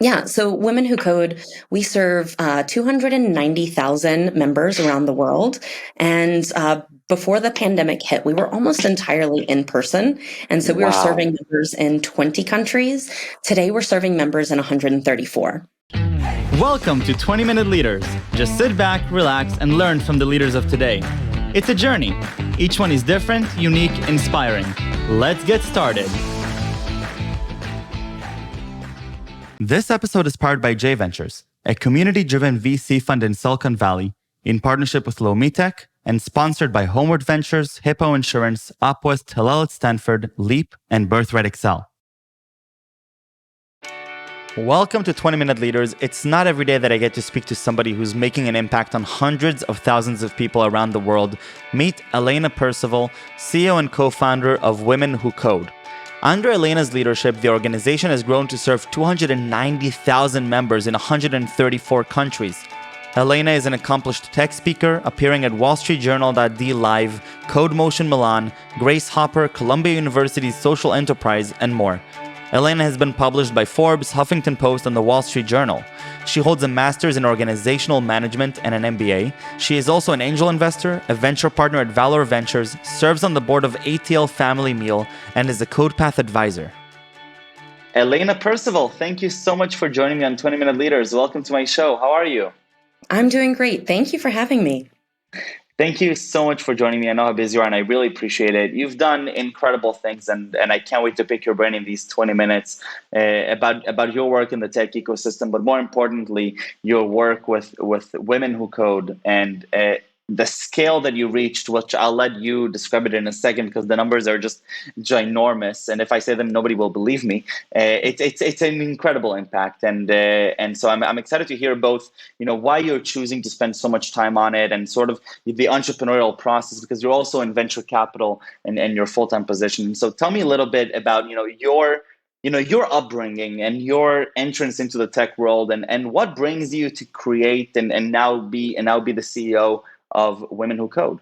Yeah, so Women Who Code, we serve 290,000 members around the world. And before the pandemic hit, we were almost entirely in person. And so we were Wow. serving members in 20 countries. Today, we're serving members in 134. Welcome to 20-Minute Leaders. Just sit back, relax, and learn from the leaders of today. It's a journey. Each one is different, unique, inspiring. Let's get started. This episode is powered by J Ventures, a community-driven VC fund in Silicon Valley, in partnership with Lomitech, and sponsored by Homeward Ventures, Hippo Insurance, Upwest, Hillel at Stanford, Leap, and Birthright Excel. Welcome to 20-Minute Leaders. It's not every day that I get to speak to somebody who's making an impact on hundreds of thousands of people around the world. Meet Alaina Percival, CEO and co-founder of Women Who Code. Under Alaina's leadership, the organization has grown to serve 290,000 members in 134 countries. Alaina is an accomplished tech speaker, appearing at WSJ.d Live, CodeMotion Milan, Grace Hopper, Columbia University's Social Enterprise, and more. Alaina has been published by Forbes, Huffington Post, and the Wall Street Journal. She holds a master's in organizational management and an MBA. She is also an angel investor, a venture partner at Valor Ventures, serves on the board of ATLFamily, and is a CodePath Advisor. Alaina Percival, thank you so much for joining me on 20-Minute Leaders. Welcome to my show. How are you? I'm doing great. Thank you for having me. Thank you so much for joining me. I know how busy you are, and I really appreciate it. You've done incredible things, and I can't wait to pick your brain in these 20 minutes about your work in the tech ecosystem, but more importantly, your work with Women Who Code and the scale that you reached, which I'll let you describe it in a second because the numbers are just ginormous. And if I say them, nobody will believe me. It's an incredible impact, and so I'm excited to hear both, why you're choosing to spend so much time on it, and sort of the entrepreneurial process, because you're also in venture capital and your full-time position. So tell me a little bit about your upbringing and your entrance into the tech world, and what brings you to create and now be the CEO of Women Who Code.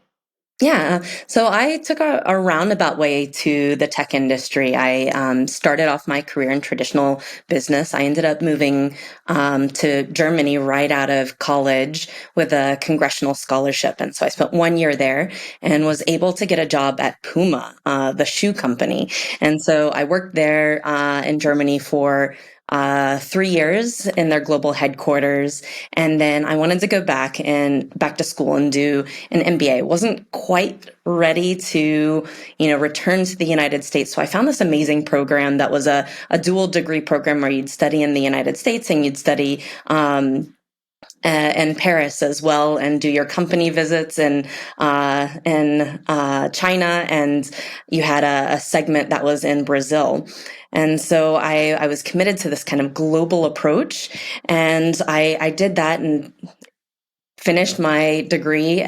Yeah, so I took a roundabout way to the tech industry. I started off my career in traditional business. I ended up moving to Germany right out of college with a congressional scholarship. And so I spent 1 year there and was able to get a job at Puma, the shoe company. And so I worked there in Germany for 3 years in their global headquarters. And then I wanted to go back to school and do an MBA. Wasn't quite ready to, return to the United States. So I found this amazing program that was a dual degree program where you'd study in the United States and you'd study, in Paris as well, and do your company visits in China, and you had a segment that was in Brazil. And so I was committed to this kind of global approach, and I did that and finished my degree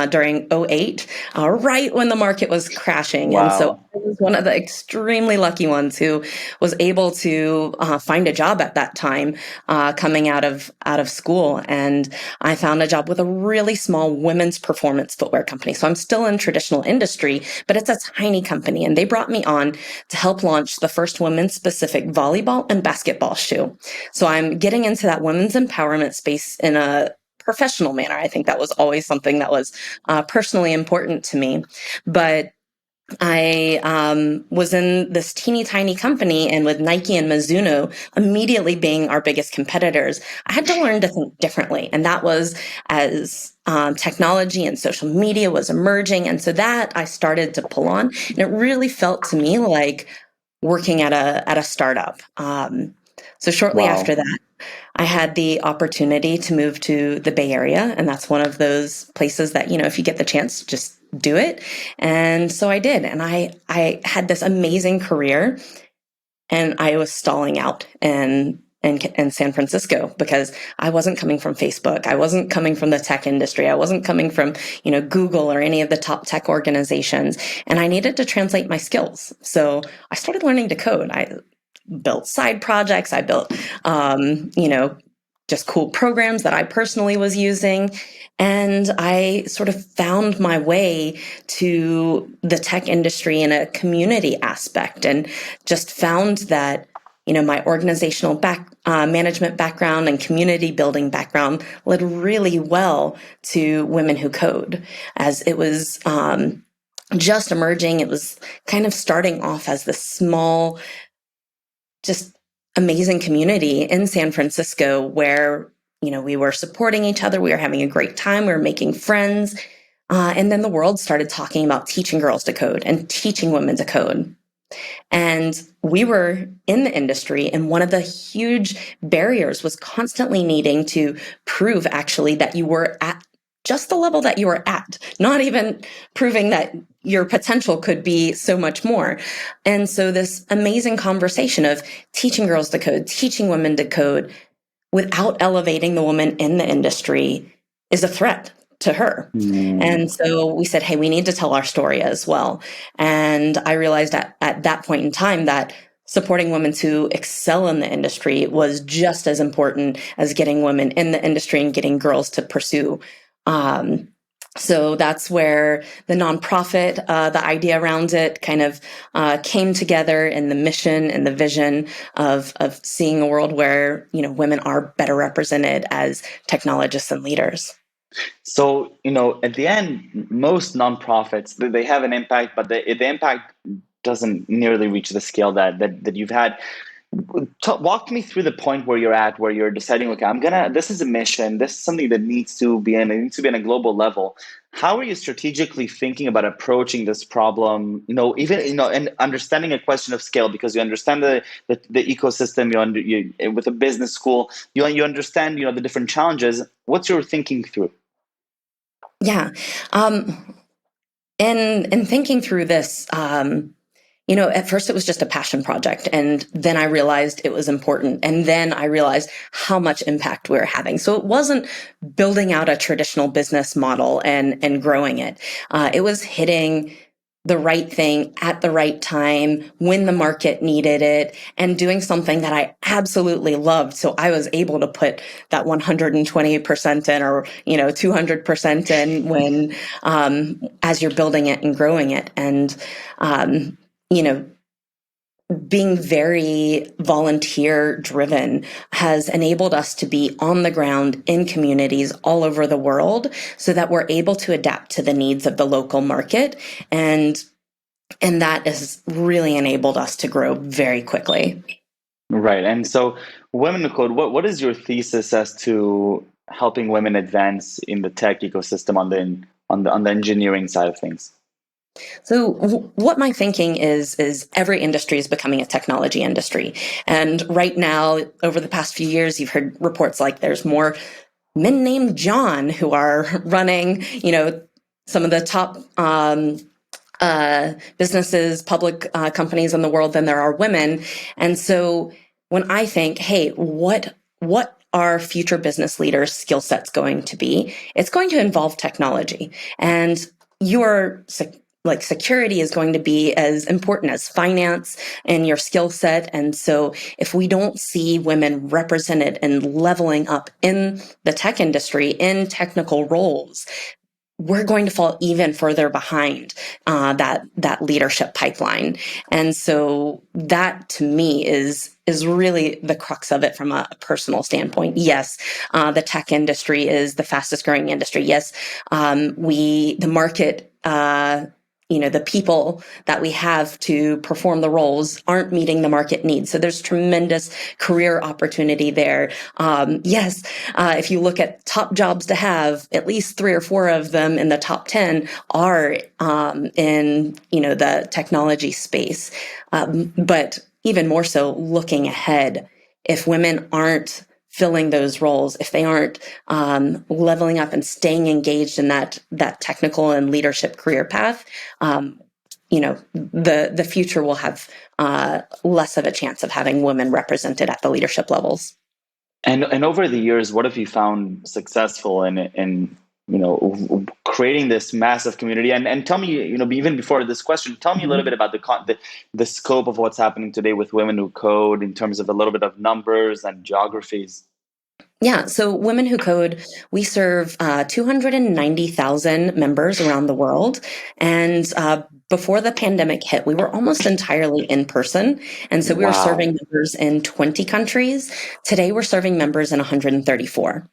during 2008, right when the market was crashing. Wow. And so I was one of the extremely lucky ones who was able to find a job at that time, coming out of school. And I found a job with a really small women's performance footwear company. So I'm still in traditional industry, but it's a tiny company. And they brought me on to help launch the first women's specific volleyball and basketball shoe. So I'm getting into that women's empowerment space in a professional manner. I think that was always something that was personally important to me. But I was in this teeny tiny company, and with Nike and Mizuno immediately being our biggest competitors, I had to learn to think differently. And that was as technology and social media was emerging. And so that I started to pull on. And it really felt to me like working at a startup. So shortly after that, I had the opportunity to move to the Bay Area, and that's one of those places that, if you get the chance, just do it. And so I did, and I had this amazing career, and I was stalling out in San Francisco because I wasn't coming from Facebook. I wasn't coming from the tech industry. I wasn't coming from, Google or any of the top tech organizations, and I needed to translate my skills. So I started learning to code. I built side projects. I built, just cool programs that I personally was using. And I sort of found my way to the tech industry in a community aspect, and just found that my organizational management background and community building background led really well to Women Who Code, as it was just emerging. It was kind of starting off as this small, just amazing community in San Francisco where, we were supporting each other. We were having a great time. We were making friends. And then the world started talking about teaching girls to code and teaching women to code. And we were in the industry, and one of the huge barriers was constantly needing to prove actually that you were at just the level that you were at, not even proving that your potential could be so much more. And so this amazing conversation of teaching girls to code, teaching women to code without elevating the woman in the industry is a threat to her. And so we said, hey, we need to tell our story as well. And I realized at that point in time that supporting women to excel in the industry was just as important as getting women in the industry and getting girls to pursue. So that's where the nonprofit, the idea around it kind of came together, in the mission and the vision of seeing a world where, women are better represented as technologists and leaders. So, at the end, most nonprofits, they have an impact, but the impact doesn't nearly reach the scale that you've had. Walk me through the point where you're at, where you're deciding, okay, this is a mission. This is something that needs to be on a global level. How are you strategically thinking about approaching this problem? And understanding a question of scale, because you understand the ecosystem. You with a business school, you understand the different challenges. What's your thinking through? Yeah, in thinking through this. At first it was just a passion project, and then I realized it was important, and then I realized how much impact we were having. So it wasn't building out a traditional business model and growing it. It was hitting the right thing at the right time when the market needed it, and doing something that I absolutely loved. So I was able to put that 120% in, or 200% in when as you're building it and growing it. And being very volunteer driven has enabled us to be on the ground in communities all over the world, so that we're able to adapt to the needs of the local market. And that has really enabled us to grow very quickly. Right. And so Women Who Code, what is your thesis as to helping women advance in the tech ecosystem on the engineering side of things? So what my thinking is every industry is becoming a technology industry. And right now, over the past few years, you've heard reports like there's more men named John who are running, some of the top businesses, public companies in the world than there are women. And so when I think, hey, what are future business leaders' skill sets going to be? It's going to involve technology. And your security is going to be as important as finance and your skill set. And so if we don't see women represented and leveling up in the tech industry, in technical roles, we're going to fall even further behind that leadership pipeline. And so that, to me, is really the crux of it from a personal standpoint. Yes, the tech industry is the fastest growing industry. Yes, the market, the people that we have to perform the roles aren't meeting the market needs. So there's tremendous career opportunity there. Yes, if you look at top jobs to have, at least 3 or 4 of them in the top 10 are in the technology space. But even more so, looking ahead, if women aren't filling those roles, if they aren't leveling up and staying engaged in that technical and leadership career path, the future will have less of a chance of having women represented at the leadership levels. And over the years, what have you found successful in creating this massive community? And tell me, even before this question, tell me a little bit about the scope of what's happening today with Women Who Code in terms of a little bit of numbers and geographies. Yeah, so Women Who Code, we serve 290,000 members around the world. And before the pandemic hit, we were almost entirely in person. And so we were Wow. serving members in 20 countries. Today, we're serving members in 134.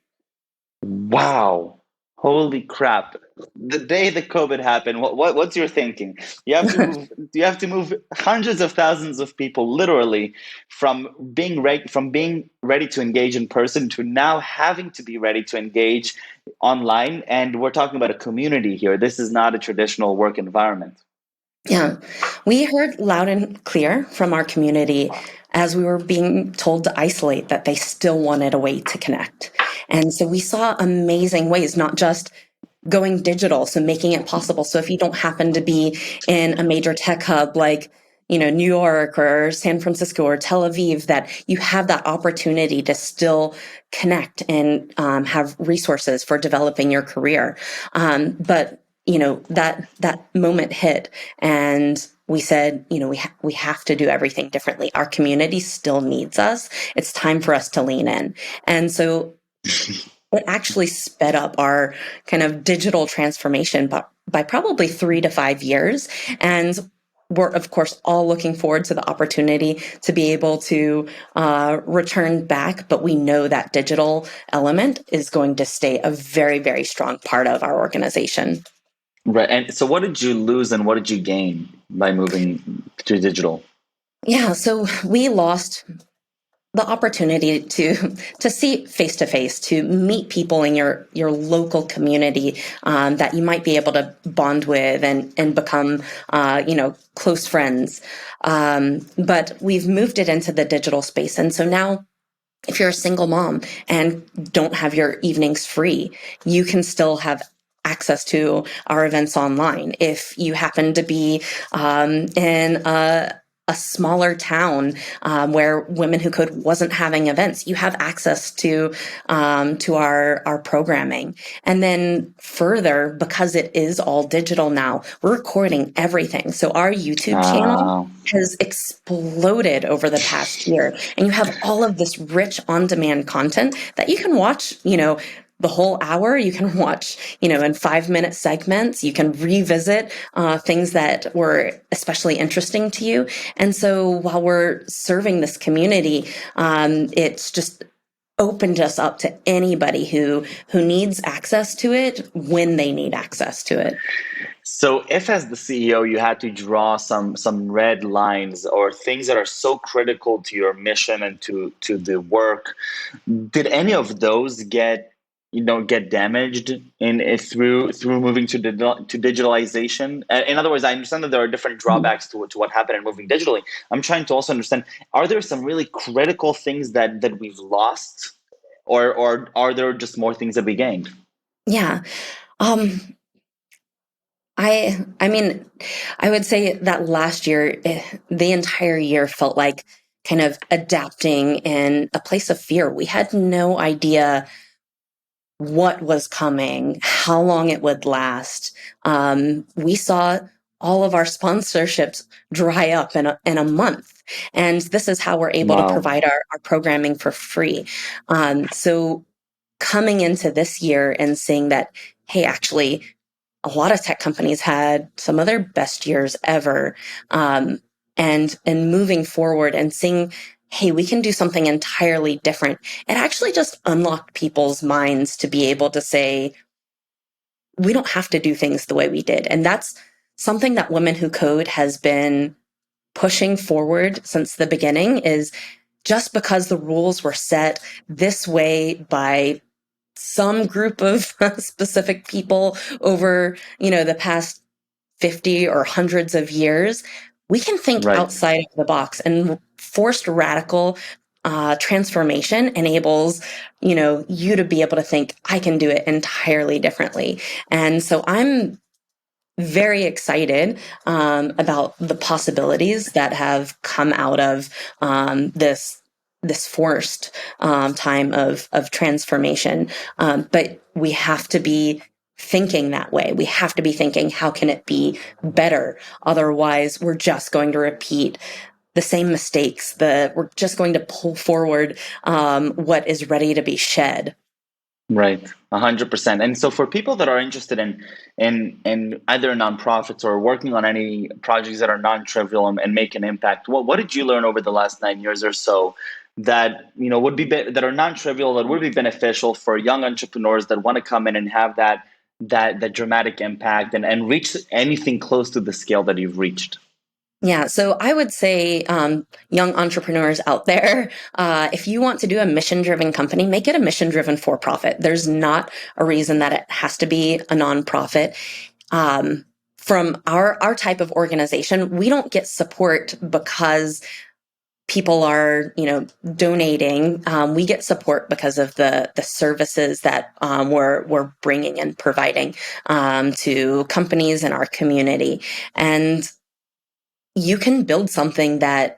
Wow. Holy crap. The day that COVID happened, what's your thinking? You have to move hundreds of thousands of people literally from being ready to engage in person to now having to be ready to engage online. And we're talking about a community here. This is not a traditional work environment. Yeah, we heard loud and clear from our community as we were being told to isolate that they still wanted a way to connect. And so we saw amazing ways, not just going digital, so making it possible. So if you don't happen to be in a major tech hub like, New York or San Francisco or Tel Aviv, that you have that opportunity to still connect and have resources for developing your career. But that moment hit, and we said, we have to do everything differently. Our community still needs us. It's time for us to lean in. And so it actually sped up our kind of digital transformation by probably 3 to 5 years. And we're, of course, all looking forward to the opportunity to be able to return back. But we know that digital element is going to stay a very, very strong part of our organization. Right. And so what did you lose and what did you gain by moving to digital? Yeah, so we lost the opportunity to see face to face, to meet people in your local community that you might be able to bond with and become close friends. But we've moved it into the digital space, and so now, if you're a single mom and don't have your evenings free, you can still have access to our events online. If you happen to be in a smaller town where Women Who Code wasn't having events, you have access to our programming. And then further, because it is all digital now, we're recording everything. So our YouTube channel Uh, has exploded over the past year, and you have all of this rich on-demand content that you can watch, the whole hour. You can watch, in 5-minute segments. You can revisit things that were especially interesting to you. And so while we're serving this community, it's just opened us up to anybody who needs access to it when they need access to it. So if as the CEO you had to draw some red lines or things that are so critical to your mission and to the work, did any of those get damaged through moving to digitalization? In other words, I understand that there are different drawbacks to what happened in moving digitally. I'm trying to also understand, are there some really critical things that we've lost, or are there just more things that we gained? Yeah. Um, I mean, I would say that last year, the entire year felt like kind of adapting in a place of fear. We had no idea what was coming, how long it would last. We saw all of our sponsorships dry up in a month. And this is how we're able to Wow. provide our programming for free. So coming into this year and seeing that, hey, actually, a lot of tech companies had some of their best years ever. And moving forward and seeing, hey, we can do something entirely different. It actually just unlocked people's minds to be able to say, we don't have to do things the way we did. And that's something that Women Who Code has been pushing forward since the beginning, is just because the rules were set this way by some group of specific people over, the past 50 or hundreds of years, we can think Right. outside of the box. And forced radical transformation enables, you to be able to think, I can do it entirely differently. And so I'm very excited about the possibilities that have come out of this forced time of transformation. But we have to be thinking that way. We have to be thinking, how can it be better? Otherwise, we're just going to repeat the same mistakes. We're just going to pull forward what is ready to be shed. Right, 100%. And so for people that are interested in either nonprofits or working on any projects that are non-trivial and make an impact, what did you learn over the last 9 years or so that would be that are non-trivial, that would be beneficial for young entrepreneurs that want to come in and have that dramatic impact and reach anything close to the scale that you've reached? Yeah, so I would say, young entrepreneurs out there, if you want to do a mission-driven company, make it a mission-driven for-profit. There's not a reason that it has to be a nonprofit. From our type of organization, we don't get support because people are, donating. We get support because of the services that we're bringing and providing to companies in our community. And you can build something that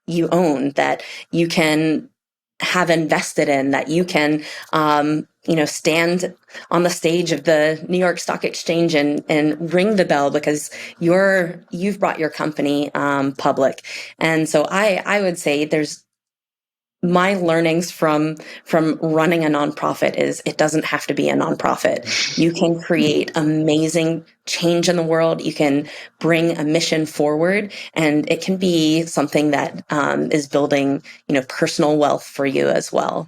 you own, that you can have invested in, that you can stand on the stage of the New York Stock Exchange and ring the bell because you've brought your company public. And so I would say there's my learnings from running a nonprofit is it doesn't have to be a nonprofit. You can create amazing change in the world. You can bring a mission forward, and it can be something that is building, personal wealth for you as well.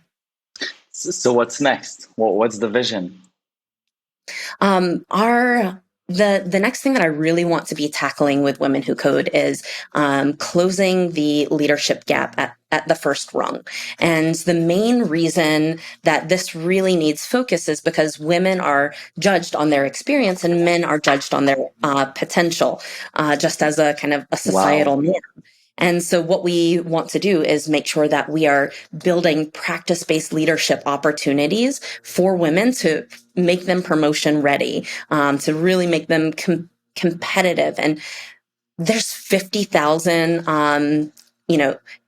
So what's next? What's the vision? The next thing that I really want to be tackling with Women Who Code is closing the leadership gap at the first rung. And the main reason that this really needs focus is because women are judged on their experience and men are judged on their potential, just as a kind of a societal norm. And so what we want to do is make sure that we are building practice-based leadership opportunities for women to make them promotion ready, to really make them competitive. And there's 50,000,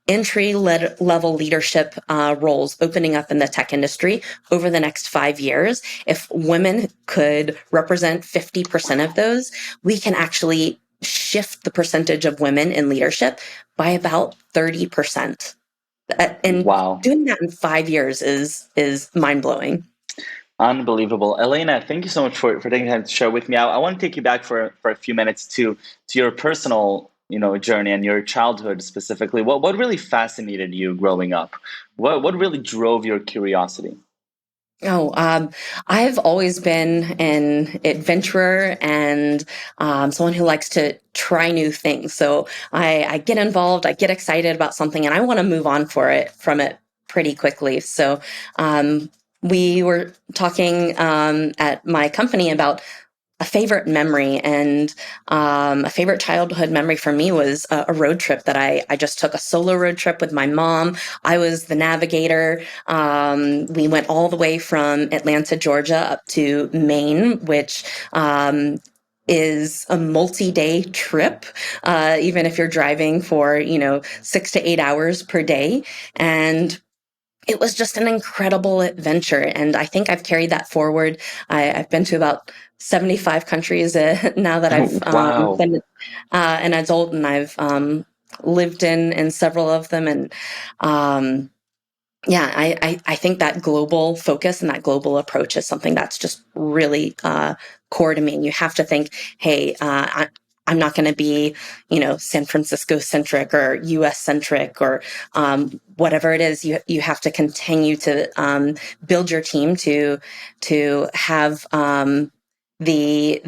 entry level leadership roles opening up in the tech industry over the next 5 years. If women could represent 50% of those, we can actually shift the percentage of women in leadership by about 30%. And Wow. doing that in 5 years is mind-blowing. Unbelievable. Alaina, thank you so much for taking time to share with me. I want to take you back for a few minutes to your personal journey and your childhood specifically. What really fascinated you growing up? What really drove your curiosity? I've always been an adventurer and someone who likes to try new things. So I get involved, I get excited about something, and I want to move on from it pretty quickly. So we were talking at my company about a favorite memory, and a favorite childhood memory for me was a road trip that I just took, a solo road trip with my mom. I was the navigator. We went all the way from Atlanta, Georgia up to Maine, which is a multi-day trip, even if you're driving for 6 to 8 hours per day. And it was just an incredible adventure. And I think I've carried that forward. I've been to about 75 countries now that I've Wow. been an adult, and I've lived in several of them. And I think that global focus and that global approach is something that's just really core to me. And you have to think, hey, I'm not going to be, San Francisco centric or U.S. centric or whatever it is. You have to continue to build your team to have the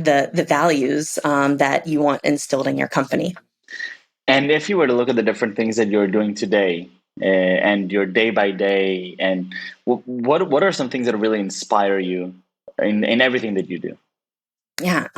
values that you want instilled in your company. And if you were to look at the different things that you're doing today, and your day by day, and what are some things that really inspire you in everything that you do? Yeah.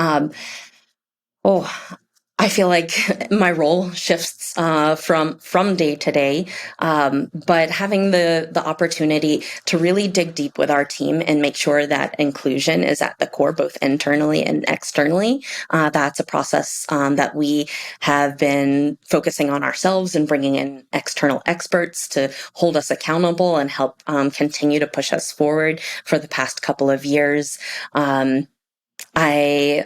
I feel like my role shifts from day to day, but having the opportunity to really dig deep with our team and make sure that inclusion is at the core, both internally and externally, that's a process that we have been focusing on ourselves and bringing in external experts to hold us accountable and help continue to push us forward for the past couple of years. I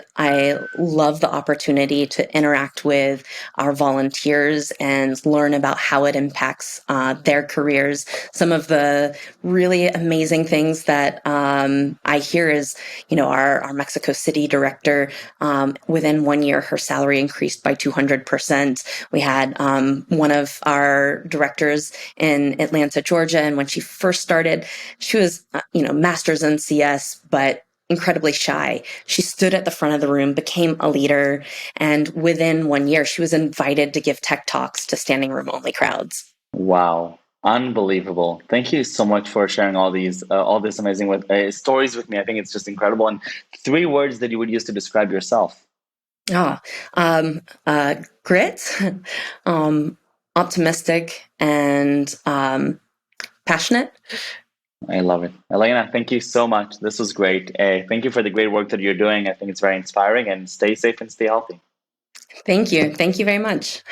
love the opportunity to interact with our volunteers and learn about how it impacts their careers. Some of the really amazing things that I hear is, our Mexico City director, within 1 year, her salary increased by 200%. We had one of our directors in Atlanta, Georgia, and when she first started, she was, master's in CS, but incredibly shy. She stood at the front of the room, became a leader, and within 1 year, she was invited to give tech talks to standing room only crowds. Wow. Unbelievable. Thank you so much for sharing all this amazing stories with me. I think it's just incredible. And 3 words that you would use to describe yourself. Grit, optimistic, and passionate. I love it. Alaina, thank you so much. This was great. Thank you for the great work that you're doing. I think it's very inspiring, and stay safe and stay healthy. Thank you. Thank you very much.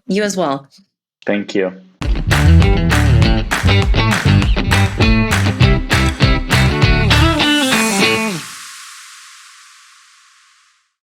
You as well. Thank you.